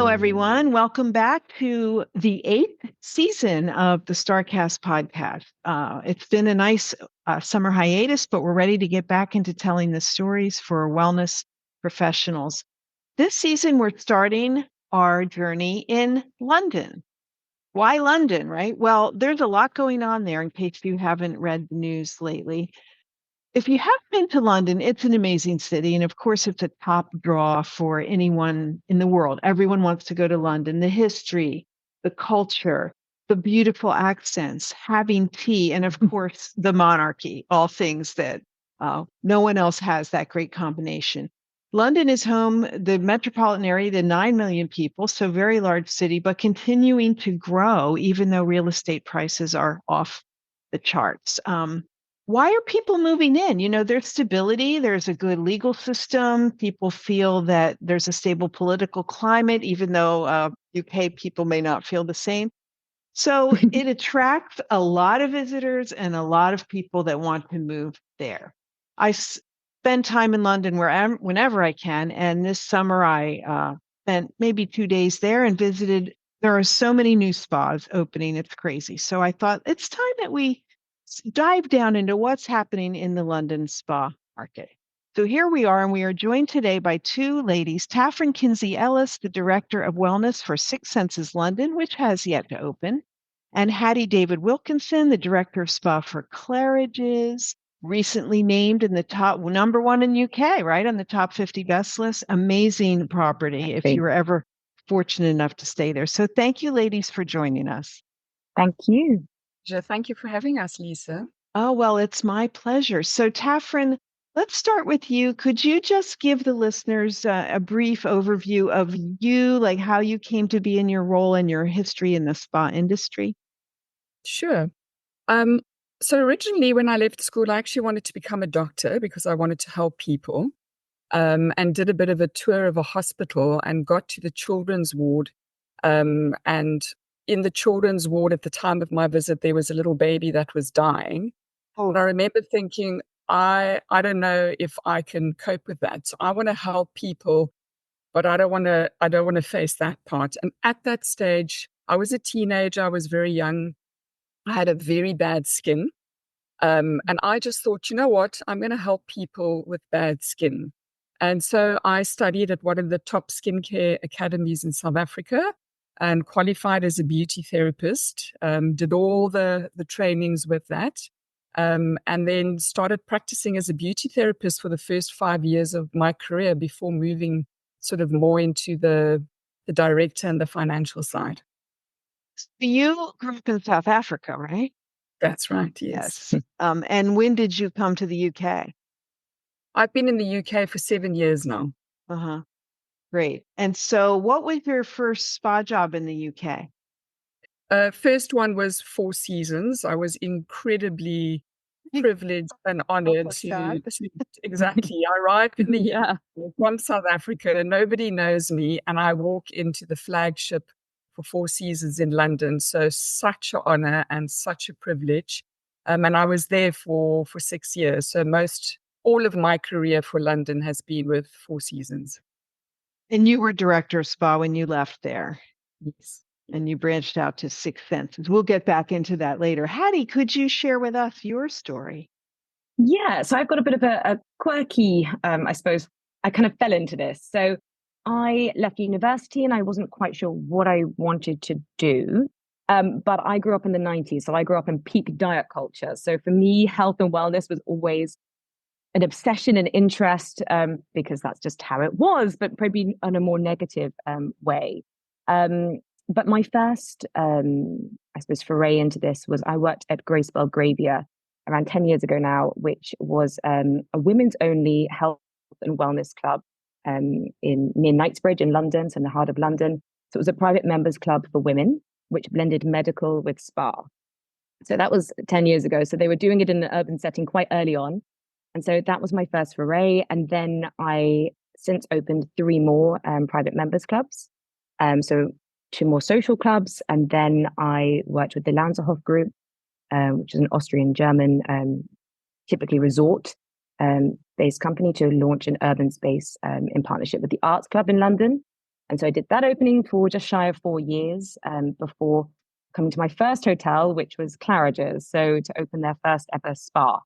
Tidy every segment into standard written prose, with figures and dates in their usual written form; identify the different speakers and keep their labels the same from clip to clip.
Speaker 1: everyone. Welcome back to the 8th season of the StarCast podcast. It's been a nice summer hiatus, but we're ready to get back into telling the stories for wellness professionals. This season, we're starting our journey in London. Why London, right? Well, there's a lot going on there in case you haven't read the news lately. If you have been to London, it's an amazing city. And of course, it's a top draw for anyone in the world. Everyone wants to go to London. The history, the culture, the beautiful accents, having tea, and of course, the monarchy, all things that no one else has that great combination. London is home, the metropolitan area, to 9 million people, so very large city, but continuing to grow, even though real estate prices are off the charts. Why are people moving in? You know, there's stability, there's a good legal system. People feel that there's a stable political climate, even though UK people may not feel the same. So it attracts a lot of visitors and a lot of people that want to move there. I spend time in London whenever I can. And this summer I spent maybe 2 days there and visited. There are so many new spas opening. It's crazy. So I thought it's time that we dive down into what's happening in the London spa market. So here we are, and we are joined today by two ladies, Taffrin Kinsey Ellis, the Director of Wellness for Six Senses London, which has yet to open, and Hattie David Wilkinson, the Director of Spa for Claridge's, recently named in the top number one in UK, right, on the top 50 best list. Amazing property if you were ever fortunate enough to stay there. So thank you, ladies, for joining us.
Speaker 2: Thank you.
Speaker 3: Thank you for having us, Lisa.
Speaker 1: Oh, well, it's my pleasure. So, Taffrin, let's start with you. Could you just give the listeners a brief overview of you, like how you came to be in your role and your history in the spa industry?
Speaker 3: Sure. So originally, when I left school, I actually wanted to become a doctor because I wanted to help people, and did a bit of a tour of a hospital and got to the children's ward. And in the children's ward at the time of my visit, there was a little baby that was dying.
Speaker 1: Oh,
Speaker 3: And I remember thinking, I don't know if I can cope with that. So I want to help people, but I don't want to face that part. And at that stage, I was a teenager. I was very young. I had a very bad skin. And I just thought, you know what? I'm going to help people with bad skin. And so I studied at one of the top skincare academies in South Africa and qualified as a beauty therapist, did all the trainings with that, and then started practicing as a beauty therapist for the first 5 years of my career before moving sort of more into the director and the financial side.
Speaker 1: you grew up in South Africa, right?
Speaker 3: That's right, yes.
Speaker 1: And when did you come to the UK?
Speaker 3: I've been in the UK for 7 years now.
Speaker 1: Uh-huh. Great. And so what was your first spa job in the UK?
Speaker 3: First one was Four Seasons. I was incredibly privileged and honored to exactly. I arrived in the from South Africa and nobody knows me, and I walk into the flagship for Four Seasons in London. So such an honor and such a privilege. And I was there for 6 years. So all of my career for London has been with Four Seasons.
Speaker 1: And you were director of spa when you left there.
Speaker 3: Yes.
Speaker 1: And you branched out to Six Senses. We'll get back into that later. Hattie, could you share with us your story?
Speaker 2: Yeah, so I've got a bit of a quirky, I suppose, I kind of fell into this. So I left university and I wasn't quite sure what I wanted to do. But I grew up in the 90s. So I grew up in peak diet culture. So for me, health and wellness was always an obsession and interest, because that's just how it was, but probably in a more negative way. But my first, I suppose, foray into this was I worked at Grace Belgravia around 10 years ago now, which was a women's only health and wellness club near Knightsbridge in London, so in the heart of London. So it was a private members club for women, which blended medical with spa. So that was 10 years ago. So they were doing it in an urban setting quite early on. And so that was my first foray. And then I since opened 3 more private members clubs. So 2 more social clubs. And then I worked with the Lanzerhof Group, which is an Austrian-German, typically resort based company, to launch an urban space in partnership with the Arts Club in London. And so I did that opening for just shy of 4 years before coming to my first hotel, which was Claridge's, so to open their first ever spa.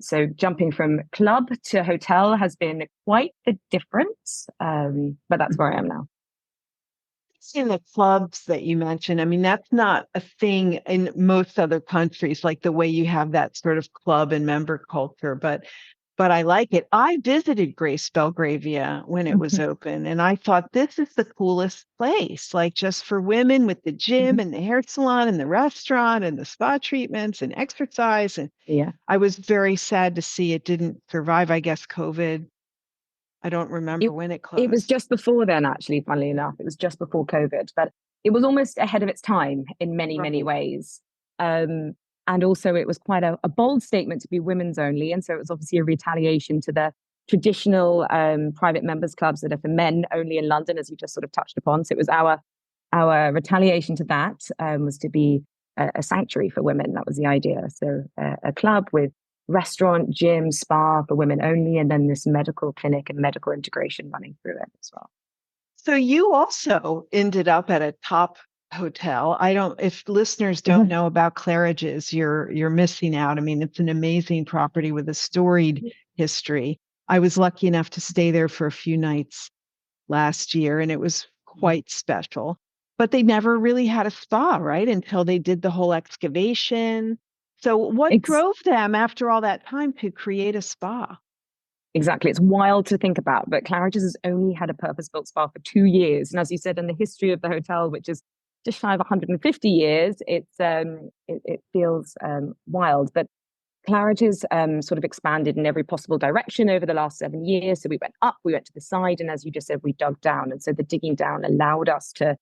Speaker 2: So jumping from club to hotel has been quite the difference, but that's where I am now.
Speaker 1: In the clubs that you mentioned, I mean, that's not a thing in most other countries, like the way you have that sort of club and member culture, but I like it. I visited Grace Belgravia when it was open, and I thought this is the coolest place, like just for women with the gym and the hair salon and the restaurant and the spa treatments and exercise. And
Speaker 2: Yeah.
Speaker 1: I was very sad to see it didn't survive, I guess, COVID. I don't remember when it closed.
Speaker 2: It was just before then, actually, funnily enough. It was just before COVID, but it was almost ahead of its time in many, many ways. And also, it was quite a bold statement to be women's only. And so it was obviously a retaliation to the traditional private members clubs that are for men only in London, as you just sort of touched upon. So it was our retaliation to that was to be a sanctuary for women. That was the idea. So a club with restaurant, gym, spa for women only, and then this medical clinic and medical integration running through it as well.
Speaker 1: So you also ended up at a top hotel. If listeners don't know about Claridge's, you're missing out. I mean, it's an amazing property with a storied history. I was lucky enough to stay there for a few nights last year, and it was quite special. But they never really had a spa, right? Until they did the whole excavation. So what drove them after all that time to create a spa?
Speaker 2: Exactly. It's wild to think about, but Claridge's has only had a purpose-built spa for 2 years. And as you said, in the history of the hotel, which is just shy of 150 years, it feels wild. But Claridge's sort of expanded in every possible direction over the last 7 years. So we went up, we went to the side, and as you just said, we dug down. And so the digging down allowed us to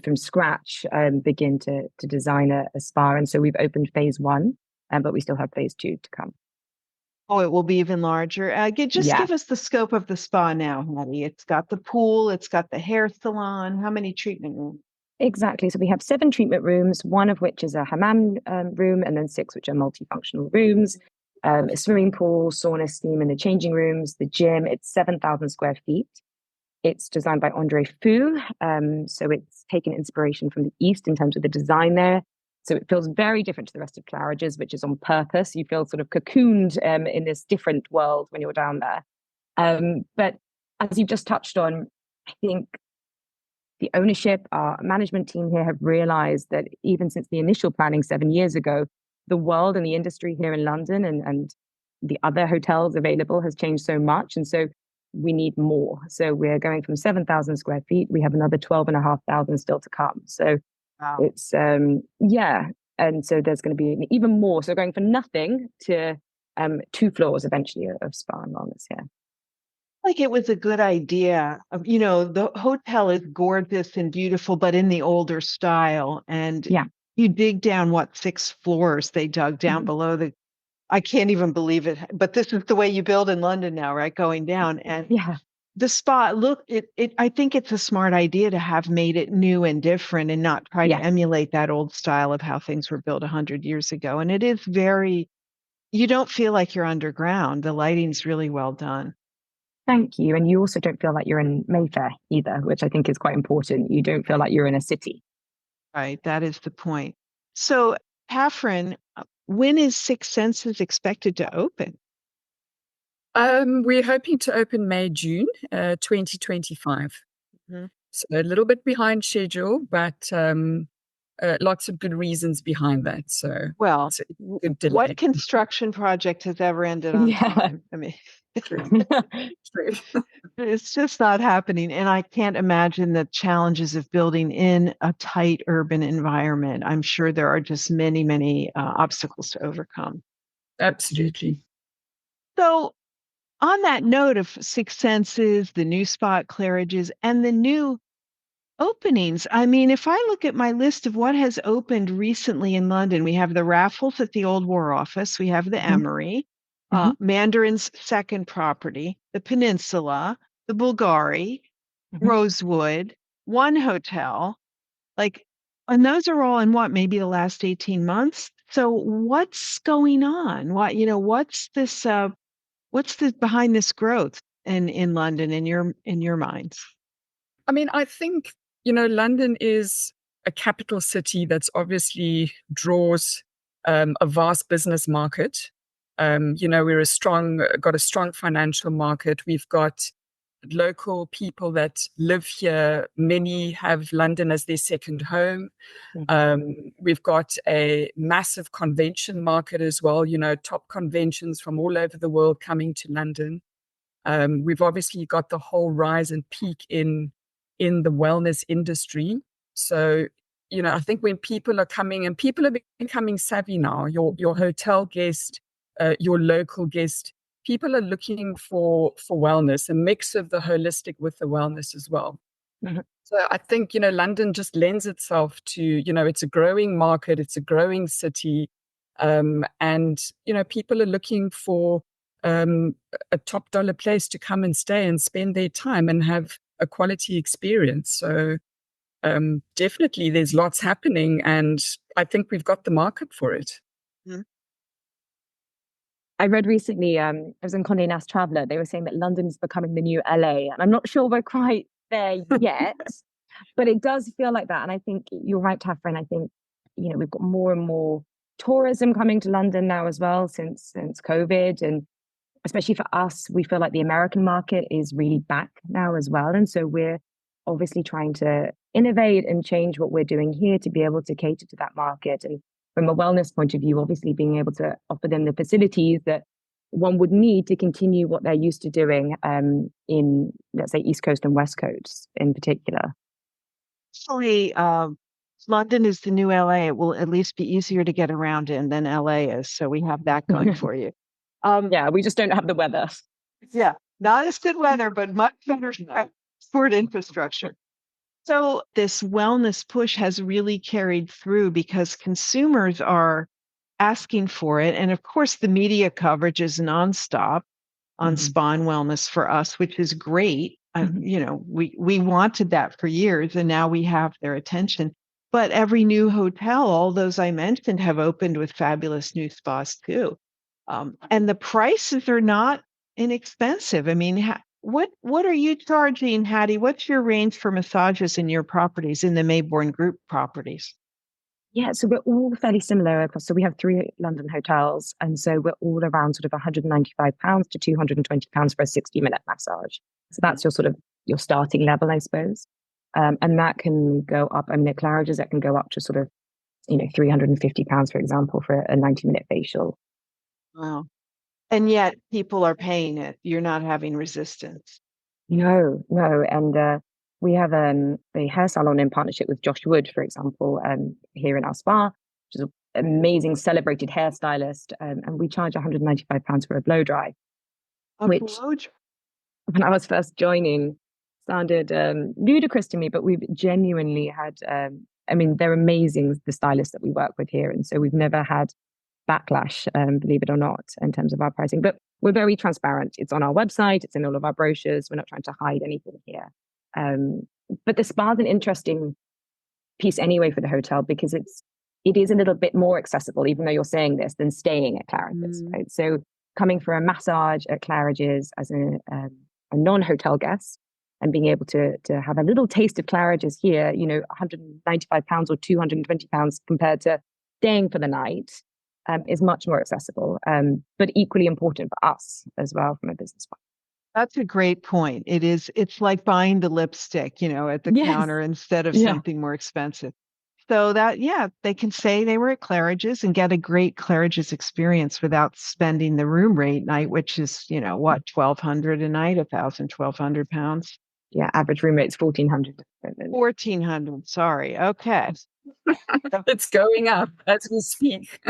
Speaker 2: from scratch begin to design a spa. And so we've opened phase 1, but we still have phase 2 to come.
Speaker 1: Oh, it will be even larger. Give us the scope of the spa now, Hattie. It's got the pool, it's got the hair salon. How many treatment rooms?
Speaker 2: Exactly. So we have 7 treatment rooms, one of which is a hammam room, and then 6 which are multifunctional rooms. A swimming pool, sauna, steam, and the changing rooms. The gym, it's 7,000 square feet. It's designed by André Fou. So it's taken inspiration from the East in terms of the design there. So it feels very different to the rest of Claridge's, which is on purpose. You feel sort of cocooned in this different world when you're down there. But as you've just touched on, I think the ownership, our management team here have realized that even since the initial planning 7 years ago, the world and the industry here in London and the other hotels available has changed so much. And so we need more. So we're going from 7,000 square feet. We have another 12,500 still to come. So it's, And so there's going to be even more. So going from nothing to 2 floors eventually of spa and wellness here.
Speaker 1: Like it was a good idea. The hotel is gorgeous and beautiful, but in the older style. And you dig down 6 floors they dug down below I can't even believe it. But this is the way you build in London now, right? Going down. And the spa, I think it's a smart idea to have made it new and different and not try to emulate that old style of how things were built 100 years ago. And it is you don't feel like you're underground. The lighting's really well done.
Speaker 2: Thank you. And you also don't feel like you're in Mayfair either, which I think is quite important. You don't feel like you're in a city.
Speaker 1: Right. That is the point. So, Catherine, when is Six Senses expected to open?
Speaker 3: We're hoping to open May, June 2025. So a little bit behind schedule, but lots of good reasons behind that. So,
Speaker 1: well, what construction project has ever ended on time? I mean, it's just not happening. And I can't imagine the challenges of building in a tight urban environment. I'm sure there are just many, many obstacles to overcome.
Speaker 3: Absolutely.
Speaker 1: So on that note of Six Senses, the new spot Claridge's, and the new openings, I mean, if I look at my list of what has opened recently in London, we have the Raffles at the Old War Office, we have the Emery, Mandarin's second property, the Peninsula, the Bulgari, Rosewood, One Hotel, and those are all in maybe the last 18 months. So what's going on? What's this behind this growth in London in your minds?
Speaker 3: I mean, I think, London is a capital city that's obviously draws a vast business market. We're got a strong financial market. We've got local people that live here. Many have London as their second home. We've got a massive convention market as well, top conventions from all over the world coming to London. We've obviously got the whole rise and peak in the wellness industry. So, I think when people are coming, and people are becoming savvy now, your hotel guest, your local guest, people are looking for wellness, a mix of the holistic with the wellness as well.
Speaker 2: Mhm.
Speaker 3: So I think, London just lends itself to, it's a growing market, it's a growing city. And, people are looking for a top dollar place to come and stay and spend their time and have a quality experience. So definitely there's lots happening, and I think we've got the market for it.
Speaker 2: I read recently, I was in Condé Nast Traveler, they were saying that London is becoming the new LA. And I'm not sure we're quite there yet, but it does feel like that. And I think you're right, Tafra. I think, we've got more and more tourism coming to London now as well since COVID. And especially for us, we feel like the American market is really back now as well. And so we're obviously trying to innovate and change what we're doing here to be able to cater to that market. And from a wellness point of view, obviously being able to offer them the facilities that one would need to continue what they're used to doing in, let's say, East Coast and West Coast in particular.
Speaker 1: Actually, London is the new LA. It will at least be easier to get around in than LA is. So we have that going for you.
Speaker 2: Yeah, we just don't have the weather.
Speaker 1: Yeah, not as good weather, but much better sport infrastructure. So this wellness push has really carried through because consumers are asking for it. And of course, the media coverage is nonstop on spa and wellness for us, which is great. We wanted that for years, and now we have their attention. But every new hotel, all those I mentioned, have opened with fabulous new spas too. And the prices are not inexpensive. I mean, what are you charging, Hattie? What's your range for massages in your properties, in the Mayborn Group properties?
Speaker 2: Yeah, so we're all fairly similar across. So we have 3 London hotels, and so we're all around sort of £195 to £220 for a 60-minute massage. So that's your starting level, I suppose. And that can go up. I mean, at Claridge's, that can go up to sort of, £350, for example, for a 90-minute facial.
Speaker 1: Wow. And yet people are paying it. You're not having resistance.
Speaker 2: No. And we have a hair salon in partnership with Josh Wood, for example, here in our spa, which is an amazing celebrated hairstylist. And we charge £195 for a blow dry, which when I was first joining sounded ludicrous to me, but we've genuinely had, they're amazing, the stylists that we work with here. And so we've never had backlash, believe it or not, in terms of our pricing. But we're very transparent. It's on our website. It's in all of our brochures. We're not trying to hide anything here. But the spa is an interesting piece anyway for the hotel because it is a little bit more accessible, even though you're saying this, than staying at Claridge's, right? So coming for a massage at Claridge's as a non-hotel guest and being able to have a little taste of Claridge's here, £195 or £220 compared to staying for the night, is much more accessible, but equally important for us as well from a business point.
Speaker 1: That's a great point. It's like buying the lipstick, at the counter instead of something more expensive. So they can say they were at Claridge's and get a great Claridge's experience without spending the room rate night, which is, $1,200 a night, £1,200.
Speaker 2: Yeah, average room rate's $1,400.
Speaker 1: $1,400. Sorry. Okay.
Speaker 3: It's going up as we speak.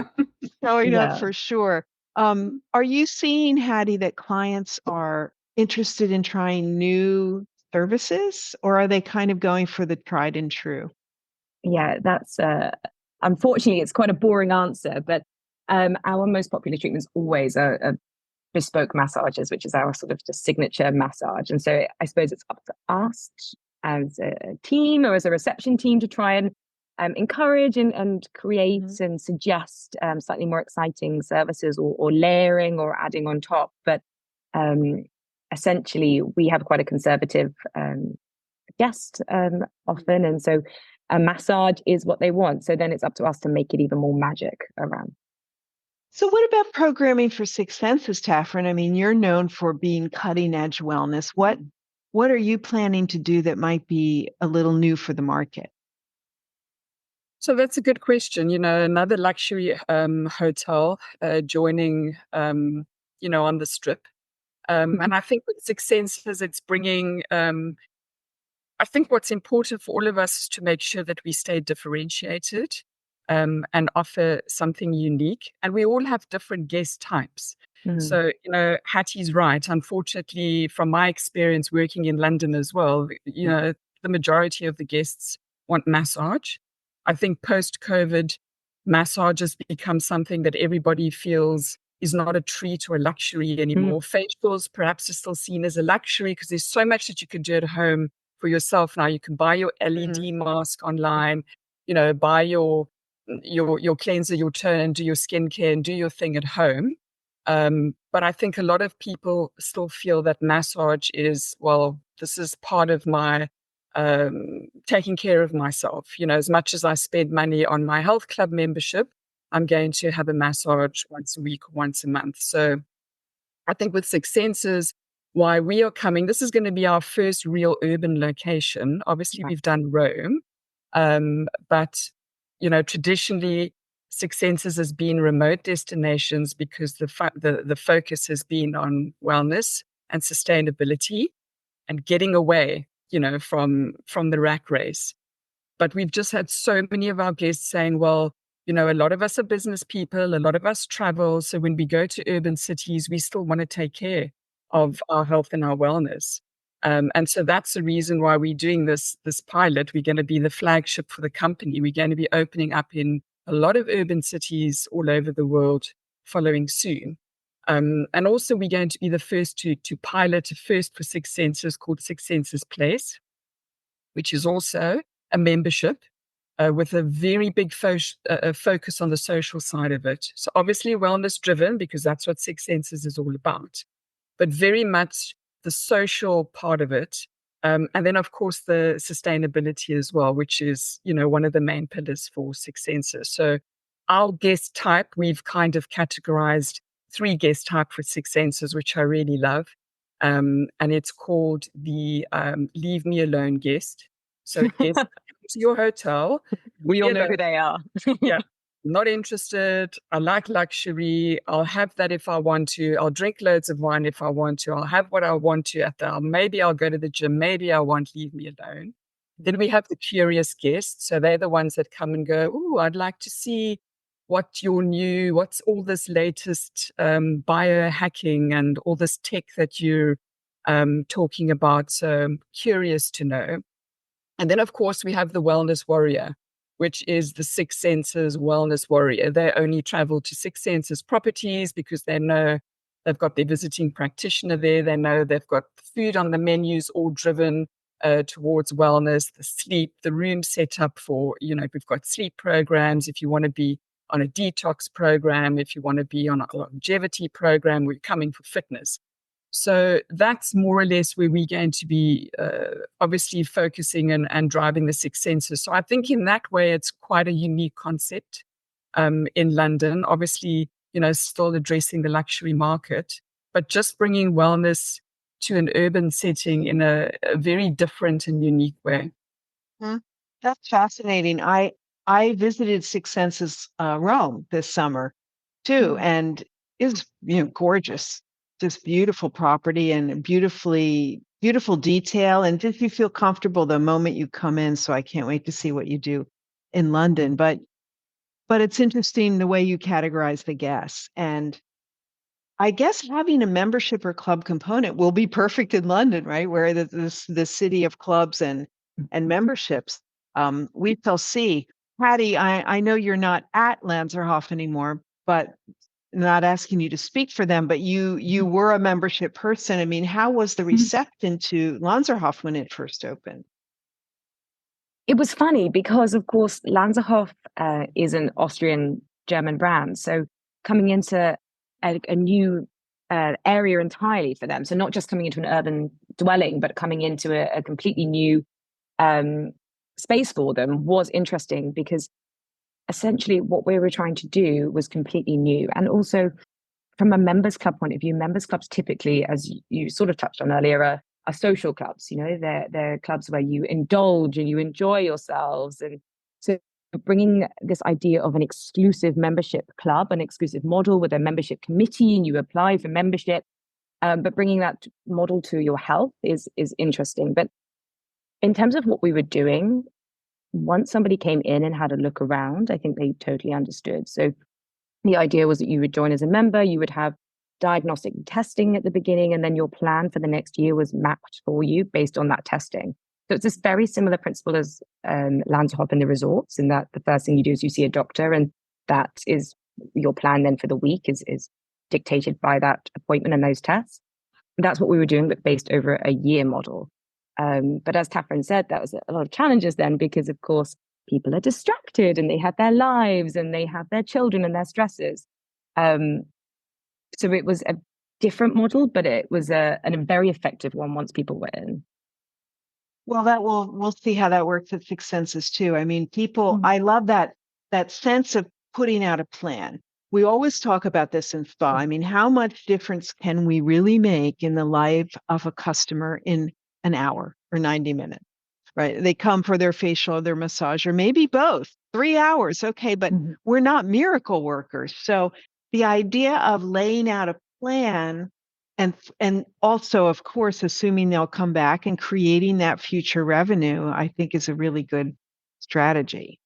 Speaker 1: Going up for sure. Are you seeing, Hattie, that clients are interested in trying new services, or are they kind of going for the tried and true?
Speaker 2: Yeah, that's unfortunately, it's quite a boring answer, but our most popular treatment is always a bespoke massages, which is our sort of just signature massage. And so I suppose it's up to us as a team or as a reception team to try and encourage and create and suggest slightly more exciting services or layering or adding on top. But essentially, we have quite a conservative guests often, and so a massage is what they want. So then it's up to us to make it even more magic around.
Speaker 1: So what about programming for Six Senses, Taffrin? I mean, you're known for being cutting edge wellness. What are you planning to do that might be a little new for the market?
Speaker 3: So that's a good question. Another luxury hotel joining, on the strip. And I think with Six Senses, it's bringing, I think what's important for all of us is to make sure that we stay differentiated and offer something unique. And we all have different guest types. So, Hattie's right. Unfortunately, from my experience working in London as well, the majority of the guests want massage. I think post-COVID, massage has become something that everybody feels is not a treat or a luxury anymore. Facials perhaps are still seen as a luxury because there's so much that you can do at home for yourself now. You can buy your LED mask online, buy your cleanser, your toner, and do your skincare and do your thing at home. But I think a lot of people still feel that massage is, well, this is part of my taking care of myself. As much as I spend money on my health club membership, I'm going to have a massage once a week or once a month. So I think with Six Senses, why we are coming, this is going to be our first real urban location. Obviously, we've done Rome, but traditionally, Six Senses has been remote destinations because the focus has been on wellness and sustainability and getting away, from the rat race. But we've just had so many of our guests saying, well, a lot of us are business people, a lot of us travel. So when we go to urban cities, we still want to take care of our health and our wellness. And so that's the reason why we're doing this pilot. We're going to be the flagship for the company. We're going to be opening up in a lot of urban cities all over the world following soon. And also we're going to be the first to pilot a first for Six Senses called Six Senses Place, which is also a membership with a very big focus on the social side of it. So obviously wellness driven, because that's what Six Senses is all about, but very much the social part of it. And then, of course, the sustainability as well, which is, one of the main pillars for Six Senses. So our guest type, we've kind of categorized 3 guest type for Six Senses, which I really love. And it's called the Leave Me Alone guest. So guest to your hotel.
Speaker 2: We all know who they are.
Speaker 3: Yeah. Not interested. I like luxury. I'll have that if I want to. I'll drink loads of wine if I want to. I'll have what I want to maybe I'll go to the gym. Maybe I won't. Leave me alone. Then we have the curious guests. So they're the ones that come and go, oh, I'd like to see what's all this latest biohacking and all this tech that you're talking about. So I'm curious to know. And then, of course, we have the wellness warrior, which is the Six Senses wellness warrior. They only travel to Six Senses properties because they know they've got their visiting practitioner there. They know they've got food on the menus, all driven towards wellness, the sleep, the room set up for, we've got sleep programs. If you want to be on a detox program, if you want to be on a longevity program, we're coming for fitness. So that's more or less where we're going to be obviously focusing and driving the Six Senses. So I think in that way, it's quite a unique concept in London. Obviously, still addressing the luxury market, but just bringing wellness to an urban setting in a very different and unique way.
Speaker 1: That's fascinating. I visited Six Senses Rome this summer too, and is gorgeous. Just beautiful property and beautiful detail, and just you feel comfortable the moment you come in. So I can't wait to see what you do in London. But it's interesting the way you categorize the guests, and I guess having a membership or club component will be perfect in London, right? Where the city of clubs and memberships. We shall see. Hattie, I know you're not at Lanzerhof anymore, but not asking you to speak for them, but you were a membership person. I mean, how was the reception to Lanzerhof when it first opened?
Speaker 2: It was funny because, of course, Lanzerhof is an Austrian-German brand. So coming into a new area entirely for them. So not just coming into an urban dwelling, but coming into a completely new space for them was interesting, because essentially what we were trying to do was completely new. And also from a members club point of view, members clubs typically, as you sort of touched on earlier, are social clubs. They're clubs where you indulge and you enjoy yourselves. And so bringing this idea of an exclusive membership club, an exclusive model with a membership committee, and you apply for membership, but bringing that model to your health is interesting. But in terms of what we were doing, once somebody came in and had a look around, I think they totally understood. So the idea was that you would join as a member, you would have diagnostic testing at the beginning, and then your plan for the next year was mapped for you based on that testing. So it's this very similar principle as Lanzarote and the resorts, in that the first thing you do is you see a doctor, and that is your plan then for the week is dictated by that appointment and those tests. And that's what we were doing, but based over a year model. But as Catherine said, that was a lot of challenges then, because of course people are distracted and they have their lives and they have their children and their stresses. So it was a different model, but it was a very effective one once people were in.
Speaker 1: Well, we'll see how that works at Six Senses too. I mean, I love that sense of putting out a plan. We always talk about this in spa. I mean, how much difference can we really make in the life of a customer in an hour or 90 minutes, right? They come for their facial or their massage, or maybe both, 3 hours. Okay. But we're not miracle workers. So the idea of laying out a plan, and also, of course, assuming they'll come back and creating that future revenue, I think is a really good strategy.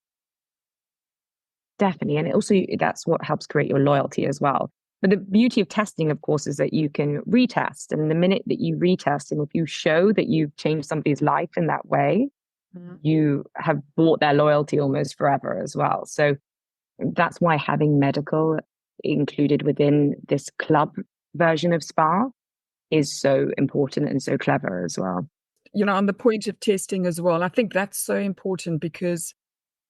Speaker 2: Definitely. And also, that's what helps create your loyalty as well. But the beauty of testing, of course, is that you can retest. And the minute that you retest, and if you show that you've changed somebody's life in that way, you have bought their loyalty almost forever as well. So that's why having medical included within this club version of spa is so important and so clever as well.
Speaker 3: On the point of testing as well, I think that's so important because,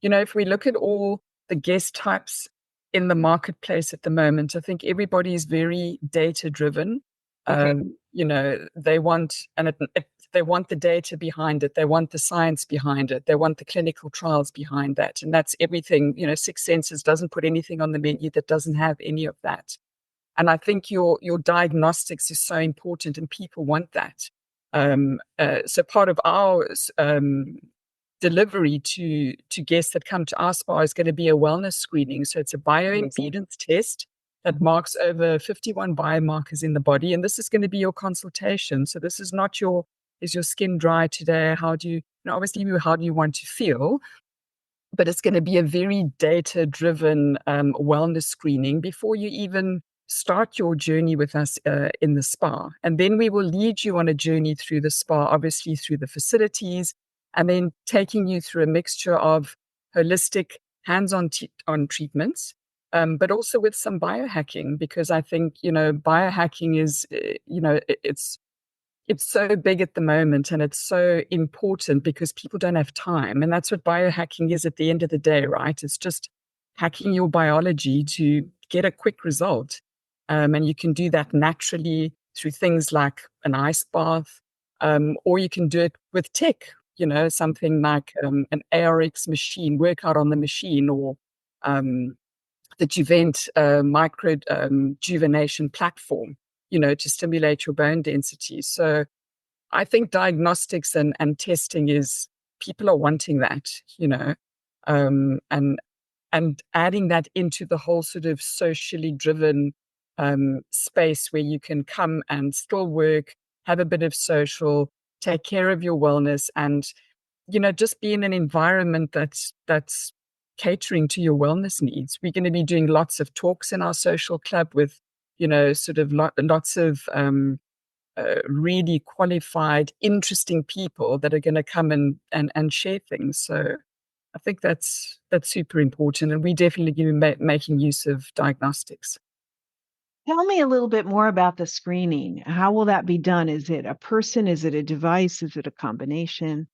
Speaker 3: if we look at all the guest types in the marketplace at the moment, I think everybody is very data driven.
Speaker 2: Okay.
Speaker 3: They want, they want the data behind it. They want the science behind it. They want the clinical trials behind that. And that's everything. Six Senses doesn't put anything on the menu that doesn't have any of that. And I think your diagnostics is so important, and people want that. So part of our delivery to guests that come to our spa is going to be a wellness screening. So it's a bioimpedance test that marks over 51 biomarkers in the body. And this is going to be your consultation. So this is not is your skin dry today? How do you want to feel? But it's going to be a very data-driven wellness screening before you even start your journey with us in the spa. And then we will lead you on a journey through the spa, obviously through the facilities, and then taking you through a mixture of holistic hands-on on treatments, but also with some biohacking, because I think, biohacking is, it's so big at the moment, and it's so important because people don't have time. And that's what biohacking is at the end of the day, right? It's just hacking your biology to get a quick result. And you can do that naturally through things like an ice bath, or you can do it with tech, something like an ARX machine, workout on the machine, or the Juvent micro juvenation platform, to stimulate your bone density. So I think diagnostics and testing people are wanting that, and adding that into the whole sort of socially driven space where you can come and still work, have a bit of social, take care of your wellness, and, just be in an environment that's catering to your wellness needs. We're going to be doing lots of talks in our social club with, sort of lots of really qualified, interesting people that are going to come and share things. So I think that's super important. And we definitely going to be making use of diagnostics.
Speaker 1: Tell me a little bit more about the screening. How will that be done? Is it a person? Is it a device? Is it a combination?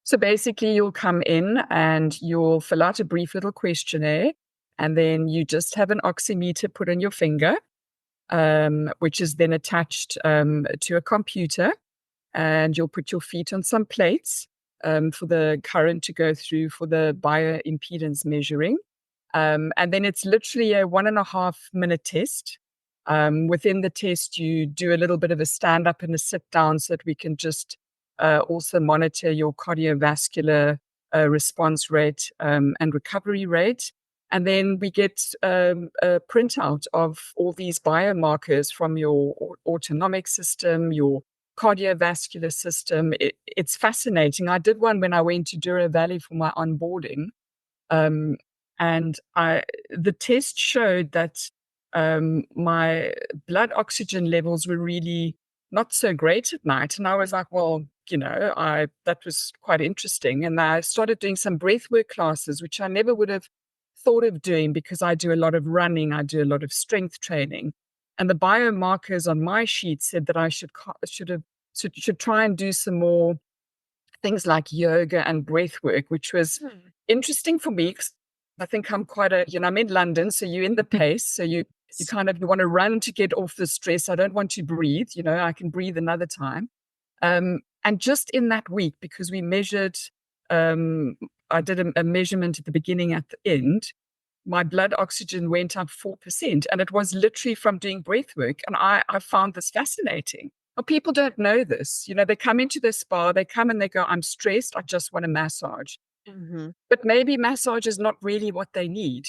Speaker 3: So basically, you'll come in and you'll fill out a brief little questionnaire, and then you just have an oximeter put on your finger, which is then attached to a computer, and you'll put your feet on some plates. for the current to go through for the bioimpedance measuring. And then it's literally a 1.5-minute test. Within the test, you do a little bit of a stand up and a sit down so that we can just also monitor your cardiovascular response rate and recovery rate. And then we get a printout of all these biomarkers from your autonomic system, your cardiovascular system. It's fascinating. I did one when I went to Dura Valley for my onboarding. And the test showed that my blood oxygen levels were really not so great at night. And I was like, well, that was quite interesting. And I started doing some breathwork classes, which I never would have thought of doing because I do a lot of running, I do a lot of strength training. And the biomarkers on my sheet said that I should try and do some more things like yoga and breath work, which was interesting for me because I think I'm I'm in London, so you're in the pace, so you want to run to get off the stress. I don't want to breathe, I can breathe another time. And just in that week, because we measured, I did a measurement at the beginning, at the end, my blood oxygen went up 4%, and it was literally from doing breath work. And I found this fascinating. Well, people don't know this. They come into the spa, they come and they go, I'm stressed, I just want a massage.
Speaker 1: Mm-hmm.
Speaker 3: But maybe massage is not really what they need,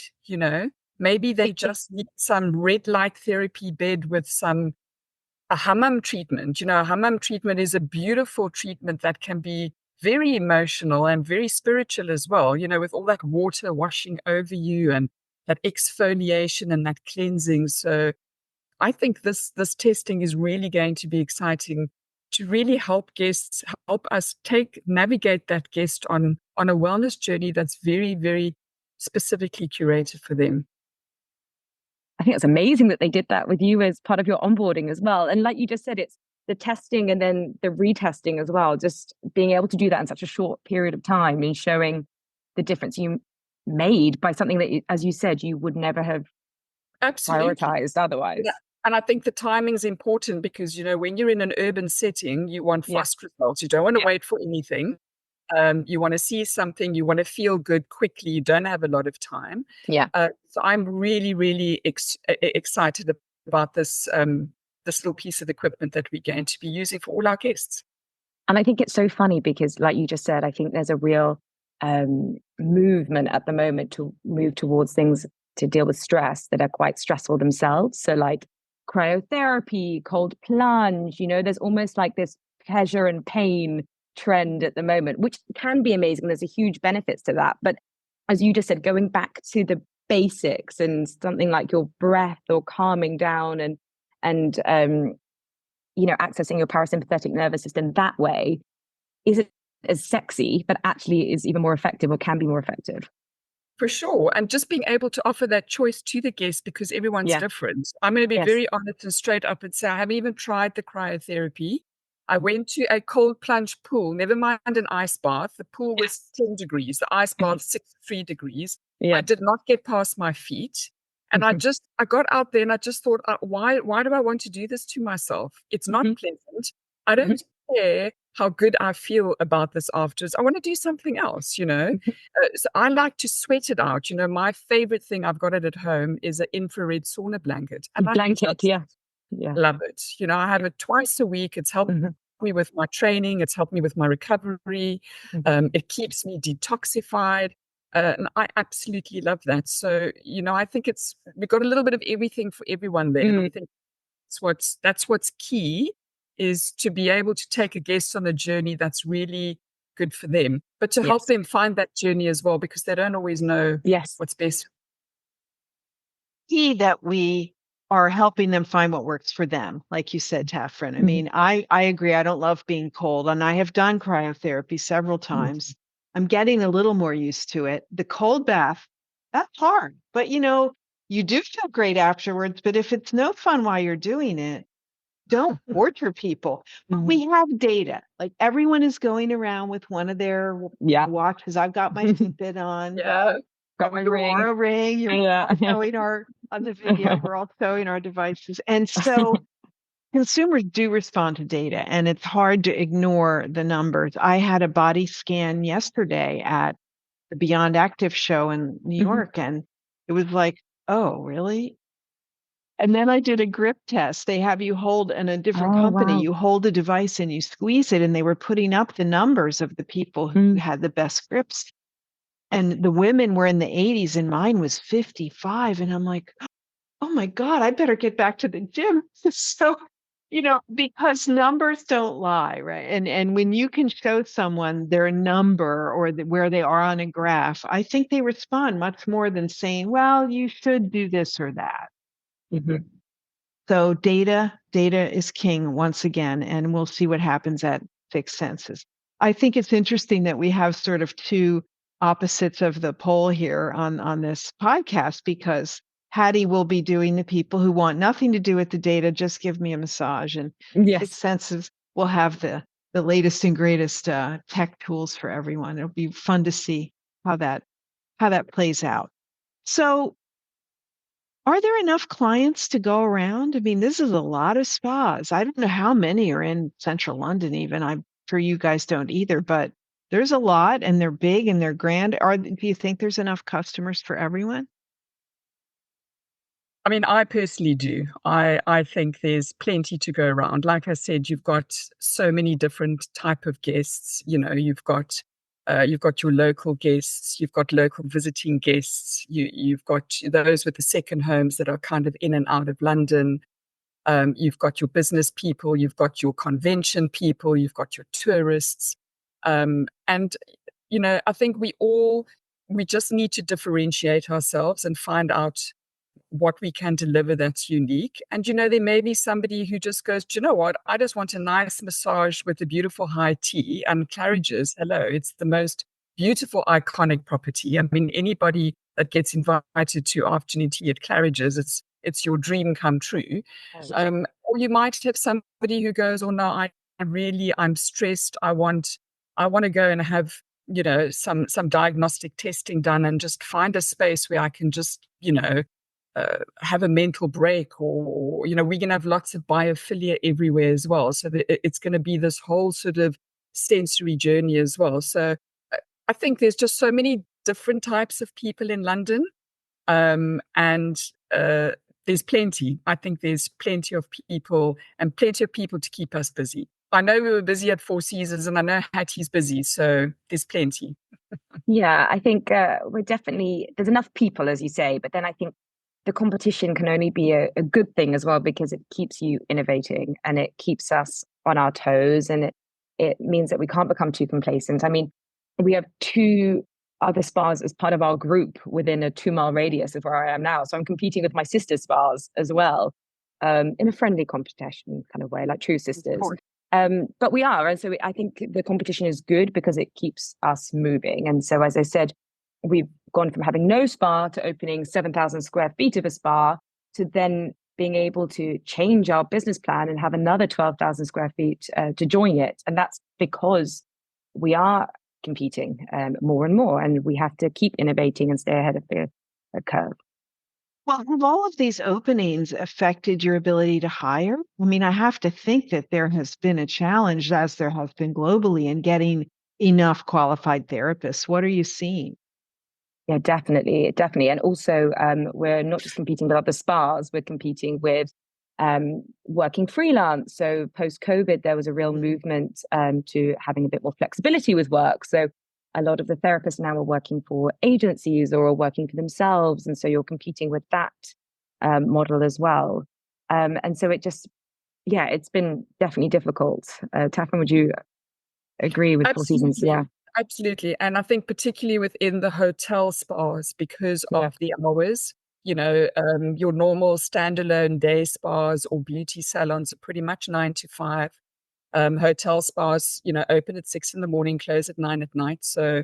Speaker 3: Maybe they just need some red light therapy bed with a hammam treatment. A hammam treatment is a beautiful treatment that can be very emotional and very spiritual as well, with all that water washing over you and that exfoliation and that cleansing. So I think this testing is really going to be exciting to really help guests, help us navigate that guest on a wellness journey that's very, very specifically curated for them.
Speaker 2: I think it's amazing that they did that with you as part of your onboarding as well. And like you just said, it's the testing and then the retesting as well, just being able to do that in such a short period of time and showing the difference you made by something that, as you said, you would never have prioritized otherwise.
Speaker 3: Yeah. And I think the timing is important because, when you're in an urban setting, you want fast results. You don't want to wait for anything. You want to see something, you want to feel good quickly. You don't have a lot of time.
Speaker 2: Yeah.
Speaker 3: So I'm really, really excited about this little piece of equipment that we're going to be using for all our guests.
Speaker 2: And I think it's so funny because, like you just said, I think there's a real movement at the moment to move towards things to deal with stress that are quite stressful themselves. So like cryotherapy, cold plunge, there's almost like this pleasure and pain trend at the moment, which can be amazing. There's a huge benefits to that. But as you just said, going back to the basics and something like your breath or calming down and accessing your parasympathetic nervous system that way isn't as sexy, but actually is even more effective or can be more effective.
Speaker 3: For sure. And just being able to offer that choice to the guest because everyone's different. I'm going to be very honest and straight up and say, I haven't even tried the cryotherapy. I went to a cold plunge pool, never mind an ice bath. The pool was 10 degrees, the ice bath 63 degrees. I did not get past my feet. And I got out there and I just thought, why do I want to do this to myself? It's not pleasant. I don't care how good I feel about this afterwards. I want to do something else, So I like to sweat it out. My favorite thing, I've got it at home, is an infrared sauna blanket. And love it. I have it twice a week. It's helped me with my training. It's helped me with my recovery. It keeps me detoxified. And I absolutely love that. So, I think we've got a little bit of everything for everyone there. And I think that's what's key, is to be able to take a guest on a journey that's really good for them, but to help them find that journey as well, because they don't always know what's best.
Speaker 1: Key that we are helping them find what works for them. Like you said, Taffrin. I mean, I agree. I don't love being cold, and I have done cryotherapy several times. I'm getting a little more used to it. The cold bath, that's hard, but you do feel great afterwards. But if it's no fun while you're doing it, don't torture people. We have data. Like everyone is going around with one of their watches. I've got my Fitbit on.
Speaker 2: Got my
Speaker 1: Oura ring. You're showing on the video. We're all showing our devices. And so consumers do respond to data, and it's hard to ignore the numbers. I had a body scan yesterday at the Beyond Active show in New
Speaker 2: Mhm.
Speaker 1: York, and it was like, oh, really? And then I did a grip test. They have you hold in a different
Speaker 2: Oh,
Speaker 1: company,
Speaker 2: wow.
Speaker 1: you hold a device and you squeeze it, and they were putting up the numbers of the people who
Speaker 2: Mm.
Speaker 1: had the best grips. And the women were in the 80s and mine was 55. And I'm like, oh my God, I better get back to the gym. So, because numbers don't lie, right? And when you can show someone their number or where they are on a graph, I think they respond much more than saying, well, you should do this or that.
Speaker 2: Mhm.
Speaker 1: So data is king once again, and we'll see what happens at Fixed Senses. I think it's interesting that we have sort of two opposites of the pole here on this podcast, because Hattie will be doing the people who want nothing to do with the data, just give me a massage, and
Speaker 2: Yes.
Speaker 1: Fixed Senses will have the latest and greatest tech tools for everyone. It'll be fun to see how that plays out. So are there enough clients to go around? I mean, this is a lot of spas. I don't know how many are in central London even. I'm sure you guys don't either, but there's a lot and they're big and they're grand. Do you think there's enough customers for everyone?
Speaker 3: I mean, I personally do. I think there's plenty to go around. Like I said, you've got so many different type of guests. You've got your local guests, you've got local visiting guests, you've got those with the second homes that are kind of in and out of London. You've got your business people, you've got your convention people, you've got your tourists, and I think we just need to differentiate ourselves and find out what we can deliver that's unique. And, there may be somebody who just goes, do you know what? I just want a nice massage with a beautiful high tea and Claridge's. Hello, it's the most beautiful, iconic property. I mean, anybody that gets invited to afternoon tea at Claridge's, it's your dream come true. Or you might have somebody who goes, oh no, I'm stressed. I want to go and have, some diagnostic testing done and just find a space where I can just, have a mental break, or we're going to have lots of biophilia everywhere as well. So it's going to be this whole sort of sensory journey as well. So I think there's just so many different types of people in London. And there's plenty. I think there's plenty of people and plenty of people to keep us busy. I know we were busy at Four Seasons and I know Hattie's busy. So there's plenty.
Speaker 2: Yeah, I think there's enough people, as you say, but then I think the competition can only be a good thing as well, because it keeps you innovating and it keeps us on our toes, and it means that we can't become too complacent. I mean, we have two other spas as part of our group within a 2 mile radius of where I am now. So I'm competing with my sister's spas as well, in a friendly competition kind of way, like true sisters. But we are. And so I think the competition is good because it keeps us moving. And so, as I said, we've gone from having no spa to opening 7,000 square feet of a spa, to then being able to change our business plan and have another 12,000 square feet to join it. And that's because we are competing more and more, and we have to keep innovating and stay ahead of the curve.
Speaker 1: Well, have all of these openings affected your ability to hire? I mean, I have to think that there has been a challenge, as there has been globally, in getting enough qualified therapists. What are you seeing?
Speaker 2: Yeah, definitely, definitely. And also, we're not just competing with other spas, we're competing with working freelance. So post-COVID, there was a real movement to having a bit more flexibility with work. So a lot of the therapists now are working for agencies or are working for themselves. And so you're competing with that model as well. And so it's been definitely difficult. Taffin, would you agree with Four Seasons?
Speaker 3: Absolutely.
Speaker 2: Yeah.
Speaker 3: Absolutely. And I think particularly within the hotel spas, because
Speaker 2: Yeah.
Speaker 3: of the hours, your normal standalone day spas or beauty salons are pretty much 9 to 5. Hotel spas, open at 6 in the morning, close at 9 at night. So,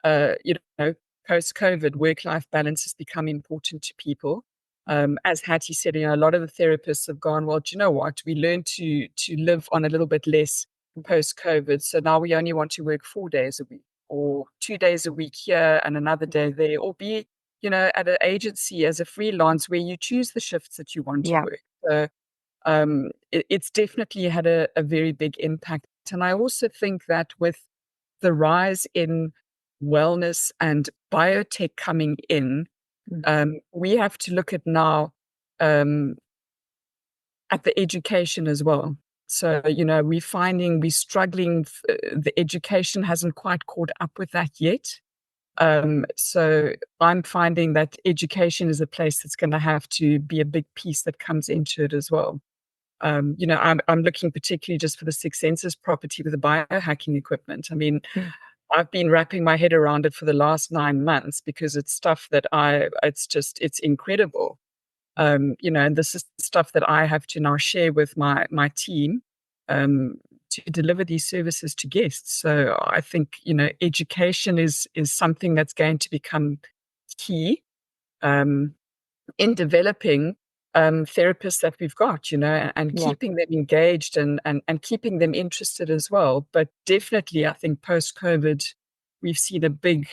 Speaker 3: post-COVID, work-life balance has become important to people. As Hattie said, a lot of the therapists have gone, well, do you know what? We learned to live on a little bit less post-COVID. So now we only want to work 4 days a week, or 2 days a week here and another day there, or be, at an agency as a freelance where you choose the shifts that you want to
Speaker 2: Yeah.
Speaker 3: work. So It's definitely had a very big impact. And I also think that with the rise in wellness and biotech coming in, we have to look at now at the education as well. So, we're finding we're struggling. The education hasn't quite caught up with that yet. So I'm finding that education is a place that's going to have to be a big piece that comes into it as well. I'm looking particularly just for the Six Senses property with the biohacking equipment. I mean, I've been wrapping my head around it for the last 9 months because it's stuff that it's incredible. And this is stuff that I have to now share with my team to deliver these services to guests. So I think, education is something that's going to become key in developing therapists that we've got, and
Speaker 2: Yeah.
Speaker 3: keeping them engaged and keeping them interested as well. But definitely, I think post-COVID, we've seen a big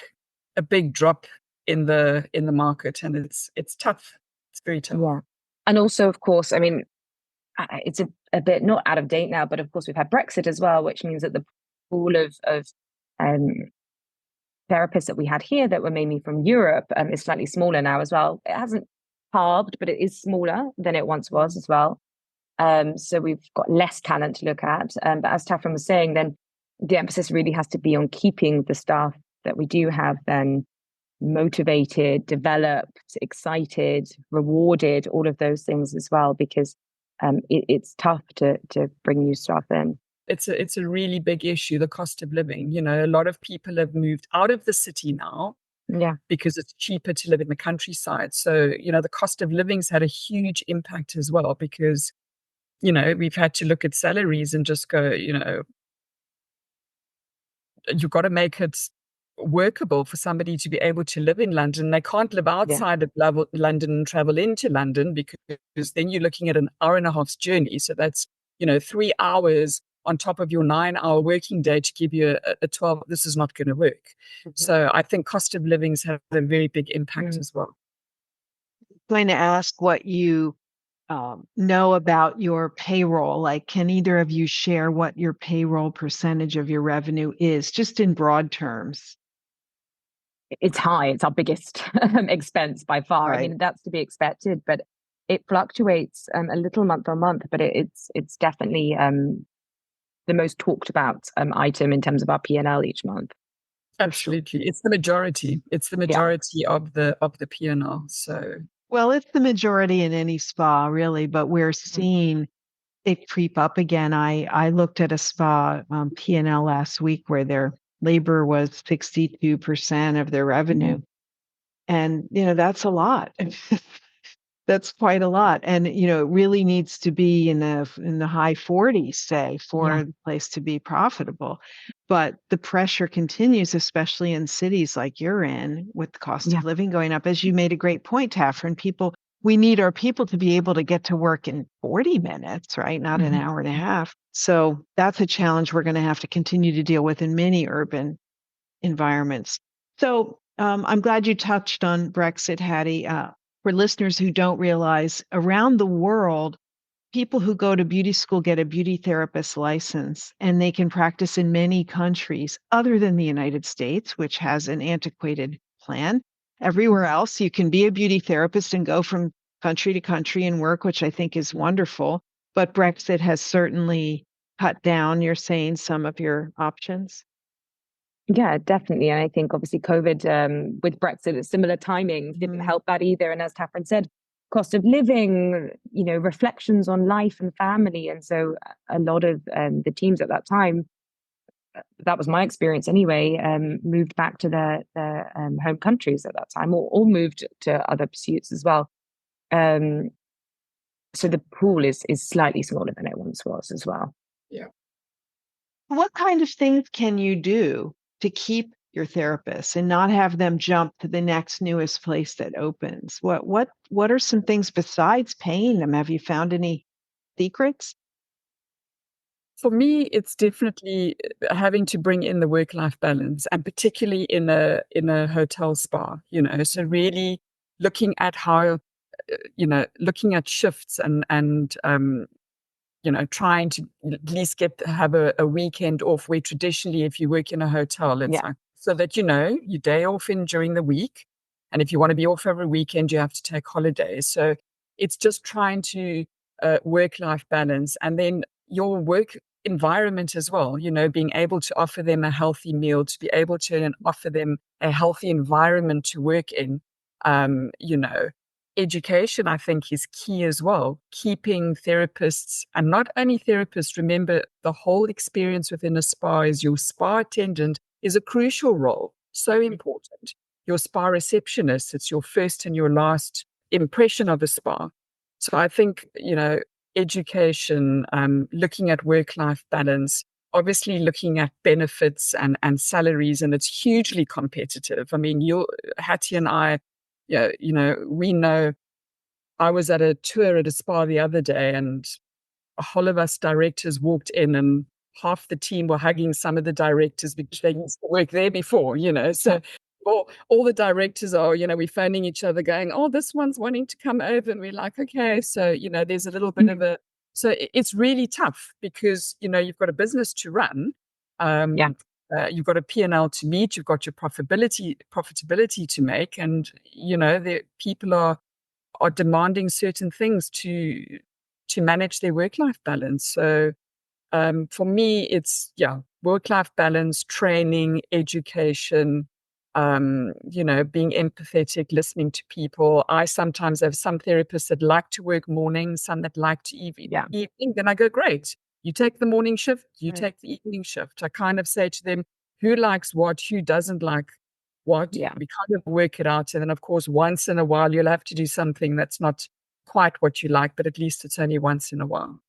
Speaker 3: drop in the market, and it's tough. It's very tough.
Speaker 2: Yeah. And also, of course, I mean, it's a bit not out of date now, but of course we've had Brexit as well, which means that the pool of therapists that we had here that were mainly from Europe is slightly smaller now as well. It hasn't halved, but it is smaller than it once was as well. So we've got less talent to look at. But as Taffrin was saying, then the emphasis really has to be on keeping the staff that we do have then motivated, developed, excited, rewarded, all of those things as well, because it's tough to bring new staff in.
Speaker 3: It's a really big issue, the cost of living. A lot of people have moved out of the city now because it's cheaper to live in the countryside. So, the cost of living's had a huge impact as well because, we've had to look at salaries and just go, you've got to make it workable for somebody to be able to live in London. They can't live outside of London and travel into London because then you're looking at an hour and a half's journey. So that's, 3 hours on top of your 9-hour working day to give you a 12. This is not going to work. So I think cost of living's have a very big impact as well.
Speaker 1: I'm going to ask what you know about your payroll. Like, can either of you share what your payroll percentage of your revenue is, just in broad terms?
Speaker 2: It's high. It's our biggest expense by far.
Speaker 1: Right.
Speaker 2: I mean, that's to be expected, but it fluctuates a little month on month. But it's definitely the most talked about item in terms of our P&L each month.
Speaker 3: Absolutely, it's the majority. It's the majority of the P&L. So,
Speaker 1: well, it's the majority in any spa, really, but we're seeing it creep up again. I looked at a spa P&L last week where their labor was 62% of their revenue. And, that's a lot. That's quite a lot. And, it really needs to be in the high 40s, say, for the place to be profitable. But the pressure continues, especially in cities like you're in, with the cost of living going up. As you made a great point, Taffrin, we need our people to be able to get to work in 40 minutes, right? Not an hour and a half. So that's a challenge we're going to have to continue to deal with in many urban environments. So I'm glad you touched on Brexit, Hattie. For listeners who don't realize, around the world, people who go to beauty school get a beauty therapist license, and they can practice in many countries other than the United States, which has an antiquated plan. Everywhere else, you can be a beauty therapist and go from country to country and work, which I think is wonderful. But Brexit has certainly cut down, you're saying, some of your options.
Speaker 2: Yeah, definitely. And I think obviously COVID with Brexit at similar timings didn't help that either. And as Taffrin said, cost of living, reflections on life and family. And so a lot of the teams at that time, that was my experience anyway, moved back to their home countries at that time, or moved to other pursuits as well. So the pool is slightly smaller than it once was as well.
Speaker 3: Yeah.
Speaker 1: What kind of things can you do to keep your therapists and not have them jump to the next newest place that opens? What are some things besides paying them? Have you found any secrets?
Speaker 3: For me, it's definitely having to bring in the work-life balance, and particularly in a hotel spa. So really looking at how, looking at shifts and trying to at least have a weekend off, where traditionally if you work in a hotel, it's
Speaker 2: Yeah.
Speaker 3: like, so that, your day off during the week. And if you want to be off every weekend, you have to take holidays. So it's just trying to work-life balance, and then your work environment as well, being able to offer them a healthy meal, to be able to offer them a healthy environment to work in. Um, you know, Education, I think, is key as well. Keeping therapists, and not only therapists, remember the whole experience within a spa is your spa attendant is a crucial role, so important. Your spa receptionist, it's your first and your last impression of a spa. So I think, education, looking at work-life balance, obviously looking at benefits and salaries, and it's hugely competitive. I mean, Hattie and I, we know. I was at a tour at a spa the other day, and a whole of us directors walked in, and half the team were hugging some of the directors because they used to work there before, So all the directors are, we're phoning each other going, oh, this one's wanting to come over. And we're like, okay. So, there's a little bit of so it's really tough because, you've got a business to run.
Speaker 2: Yeah.
Speaker 3: You've got a P&L to meet, you've got your profitability to make. And, the people are demanding certain things to manage their work-life balance. So for me, it's work-life balance, training, education, being empathetic, listening to people. I sometimes have some therapists that like to work mornings, some that like to evening. Then I go, great. You take the morning shift, you
Speaker 2: Right.
Speaker 3: take the evening shift. I kind of say to them, who likes what, who doesn't like what.
Speaker 2: Yeah.
Speaker 3: We kind of work it out. And then, of course, once in a while, you'll have to do something that's not quite what you like, but at least it's only once in a while.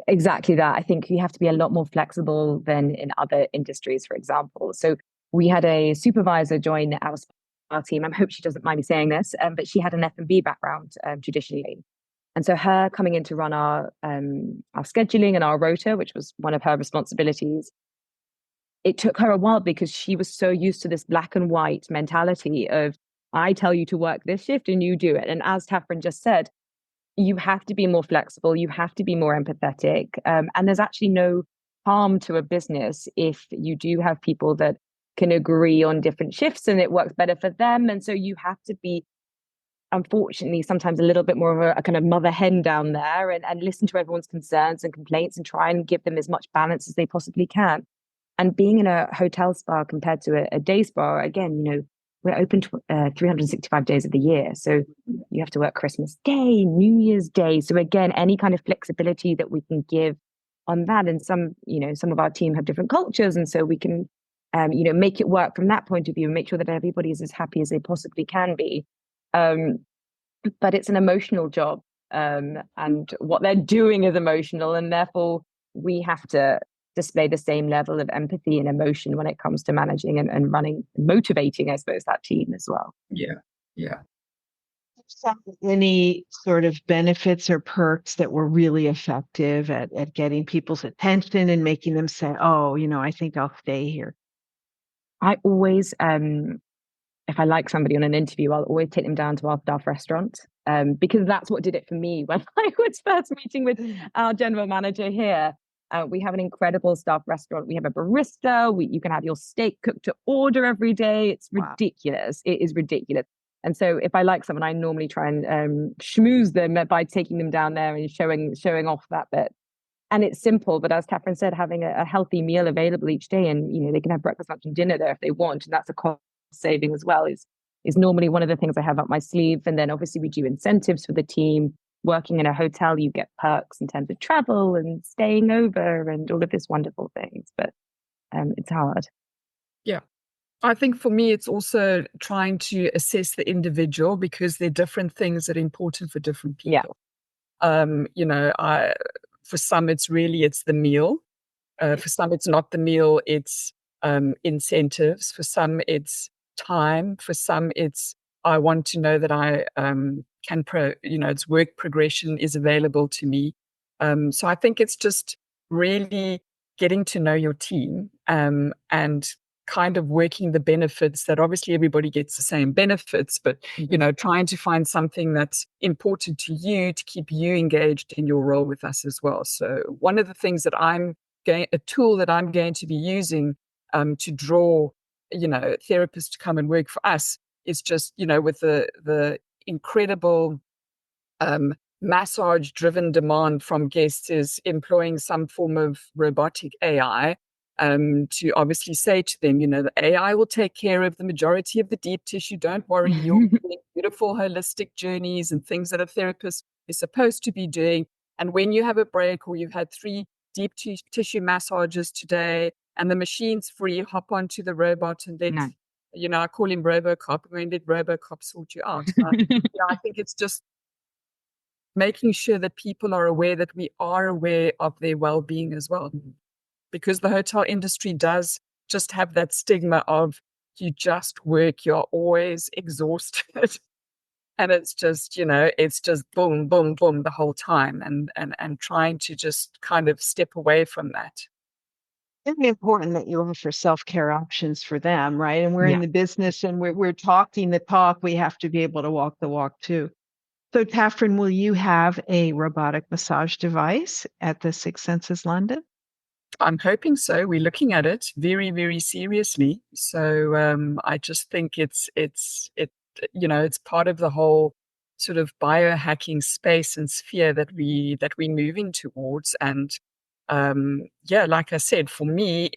Speaker 2: Exactly that. I think you have to be a lot more flexible than in other industries, for example. So we had a supervisor join our team. I hope she doesn't mind me saying this, but she had an F&B background traditionally. And so her coming in to run our scheduling and our rota, which was one of her responsibilities, it took her a while because she was so used to this black and white mentality of, I tell you to work this shift and you do it. And as Tafrin just said, you have to be more flexible, you have to be more empathetic. And there's actually no harm to a business if you do have people that can agree on different shifts and it works better for them. And so you have to be, unfortunately, sometimes a little bit more of a kind of mother hen down there, and listen to everyone's concerns and complaints and try and give them as much balance as they possibly can. And being in a hotel spa compared to a day spa, again, we're open 365 days of the year. So you have to work Christmas Day, New Year's Day. So again, any kind of flexibility that we can give on that. And some of our team have different cultures. And so we can, make it work from that point of view and make sure that everybody is as happy as they possibly can be. But it's an emotional job. And what they're doing is emotional. And therefore, we have to display the same level of empathy and emotion when it comes to managing and running, motivating, I suppose, that team as well.
Speaker 3: Yeah.
Speaker 1: Any sort of benefits or perks that were really effective at getting people's attention and making them say, oh, I think I'll stay here?
Speaker 2: I always, if I like somebody on an interview, I'll always take them down to our staff restaurant, because that's what did it for me when I was first meeting with our general manager here. We have an incredible staff restaurant. We have a barista. You can have your steak cooked to order every day. It's ridiculous. Wow. It is ridiculous. And so if I like someone, I normally try and schmooze them by taking them down there and showing off that bit. And it's simple, but as Catherine said, having a healthy meal available each day, and they can have breakfast, lunch, and dinner there if they want, and that's a cost saving as well, is normally one of the things I have up my sleeve. And then obviously we do incentives for the team. Working in a hotel, you get perks in terms of travel and staying over and all of this wonderful things, but it's hard.
Speaker 3: Yeah. I think for me, it's also trying to assess the individual, because there are different things that are important for different people. For some, it's the meal. For some, it's not the meal, it's incentives. For some, it's time. For some, it's, I want to know that I it's work progression is available to me. So I think it's just really getting to know your team, and kind of working the benefits that obviously everybody gets the same benefits, but, you know, trying to find something that's important to you to keep you engaged in your role with us as well. So one of the things that a tool that I'm going to be using to draw, you know, therapists to come and work for us is just, you know, with the incredible massage driven demand from guests, is employing some form of robotic AI to obviously say to them, you know, the AI will take care of the majority of the deep tissue. Don't worry, you're doing beautiful holistic journeys and things that a therapist is supposed to be doing. And when you have a break or you've had 3 deep tissue massages today and the machine's free, hop onto the robot and let,
Speaker 2: No.
Speaker 3: you know, I call him Robocop. I'm going to let Robocop sort you out. I think it's just making sure that people are aware that we are aware of their well-being as well. Because the hotel industry does just have that stigma of you just work, you're always exhausted. And it's just, you know, it's just boom, boom, boom the whole time, and trying to just kind of step away from that.
Speaker 1: Very important that you offer self-care options for them, right? And we're
Speaker 2: Yeah.
Speaker 1: in the business and we're talking the talk. We have to be able to walk the walk too. So, Tafrin, will you have a robotic massage device at the Six Senses London?
Speaker 3: I'm hoping so. We're looking at it very, very seriously. So I just think you know, it's part of the whole sort of biohacking space and sphere that we're moving towards. And yeah, like I said, for me,